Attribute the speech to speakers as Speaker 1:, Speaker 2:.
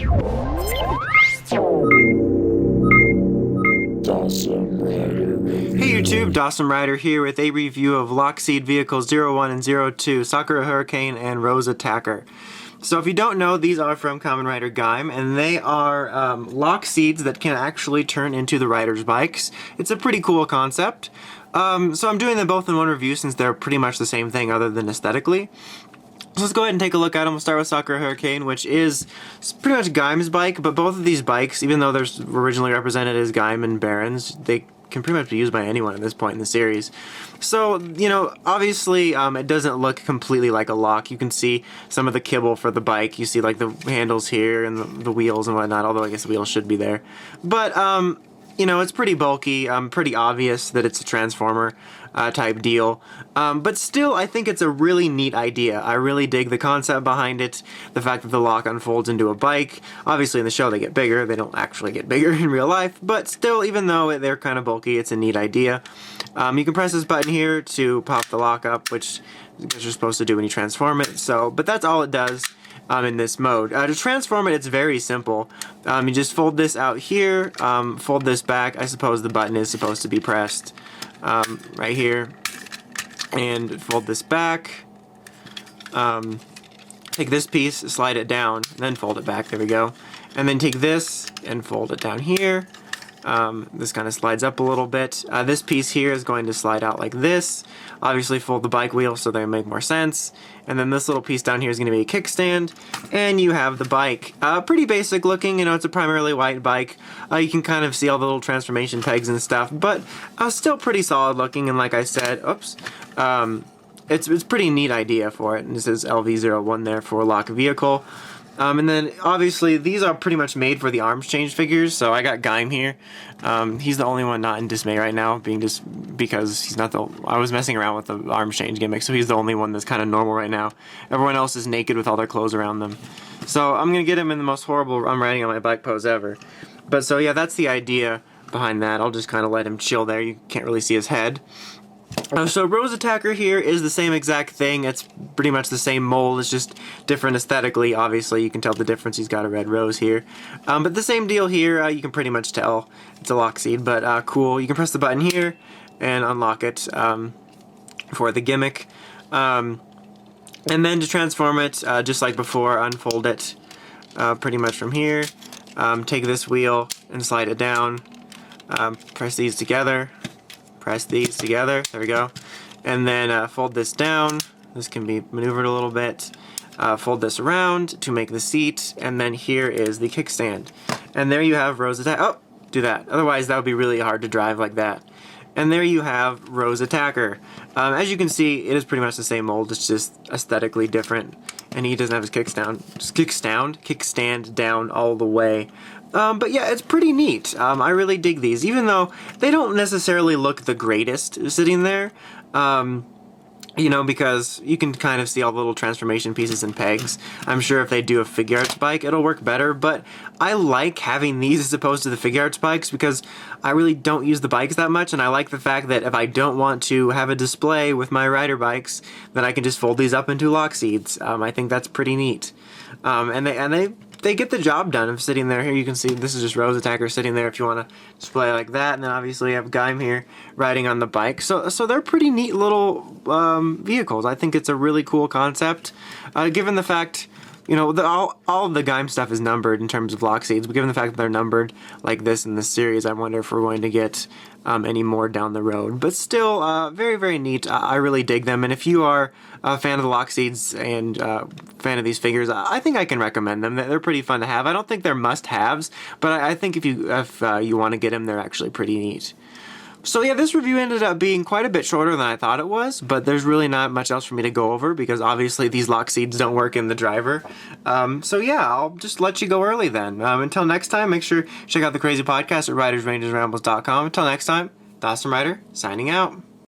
Speaker 1: Hey YouTube, Dawson Rider here with a review of Lockseed Vehicles 01 and 02, Sakura Hurricane and Rose Attacker. So if you don't know, these are from Kamen Rider Gaim, and they are Lockseeds that can actually turn into the riders' bikes. It's a pretty cool concept. So I'm doing them both in one review since they're pretty much the same thing other than aesthetically. So let's go ahead and take a look at them. We'll start with Sakura Hurricane, which is pretty much Gaim's bike, but both of these bikes, even though they're originally represented as Gaim and Barons, they can pretty much be used by anyone at this point in the series. So, you know, obviously it doesn't look completely like a lock. You can see some of the kibble for the bike. You see like the handles here and the wheels and whatnot, although I guess the wheels should be there. But, you know, it's pretty bulky, pretty obvious that it's a transformer type deal. But still, I think it's a really neat idea. I really dig the concept behind it, the fact that the lock unfolds into a bike. Obviously in the show they get bigger, they don't actually get bigger in real life, but still, even though they're kind of bulky, it's a neat idea. You can press this button here to pop the lock up, which you're supposed to do when you transform it. But that's all it does. In this mode. To transform it, it's very simple. You just fold this out here, fold this back. I suppose the button is supposed to be pressed right here, and fold this back. Take this piece, slide it down, then fold it back. There we go. And then take this and fold it down here. This kind of slides up a little bit. This piece here is going to slide out like this. Obviously fold the bike wheel so they make more sense. And then this little piece down here is going to be a kickstand. And you have the bike. Pretty basic looking, you know, it's a primarily white bike. You can kind of see all the little transformation pegs and stuff, but still pretty solid looking. And like I said, it's a pretty neat idea for it. And this is LV01 there for lock vehicle. And then obviously these are pretty much made for the arms change figures, so I got Gaim here. He's the only one not in dismay right now, because he's not I was messing around with the arms change gimmick, so he's the only one that's kind of normal right now. Everyone else is naked with all their clothes around them. So I'm gonna get him in the most horrible I'm riding on my bike pose ever. But so yeah, that's the idea behind that. I'll just kind of let him chill there. You can't really see his head. So Rose Attacker here is the same exact thing. It's pretty much the same mold. It's just different aesthetically. Obviously, you can tell the difference. He's got a red rose here. But the same deal here. You can pretty much tell it's a Lockseed, but cool. You can press the button here and unlock it for the gimmick. And then to transform it, just like before, unfold it pretty much from here. Take this wheel and slide it down. Press these together. Press these together, there we go, and then fold this down. This can be maneuvered a little bit. Fold this around to make the seat, and then here is the kickstand. And there you have Rose Attacker. Oh, do that. Otherwise, that would be really hard to drive like that. And there you have Rose Attacker. As you can see, it is pretty much the same mold. It's just aesthetically different, and he doesn't have his kickstand down all the way. But yeah, it's pretty neat. I really dig these, even though they don't necessarily look the greatest sitting there. You know, because you can kind of see all the little transformation pieces and pegs. I'm sure if they do a figure arts bike, it'll work better, but I like having these as opposed to the figure arts bikes because I really don't use the bikes that much, and I like the fact that if I don't want to have a display with my rider bikes, then I can just fold these up into Lockseeds. I think that's pretty neat. And they get the job done of sitting there. Here you can see this is just Rose Attacker sitting there if you want to display like that, and then obviously you have Gaim here riding on the bike. So they're pretty neat little vehicles. I think it's a really cool concept, given the fact, you know, all of the Gaim stuff is numbered in terms of Lockseeds, but given the fact that they're numbered like this in this series, I wonder if we're going to get any more down the road. But still, very, very neat. I really dig them, and if you are a fan of the Lockseeds and fan of these figures, I think I can recommend them. They're pretty fun to have. I don't think they're must-haves, but I think if you want to get them, they're actually pretty neat. So yeah, this review ended up being quite a bit shorter than I thought it was, but there's really not much else for me to go over because obviously these Lockseeds don't work in the driver. So yeah, I'll just let you go early then. Until next time, make sure to check out the Crazy Podcast at ridersrangersrambles.com. Until next time, Dawson Rider, signing out.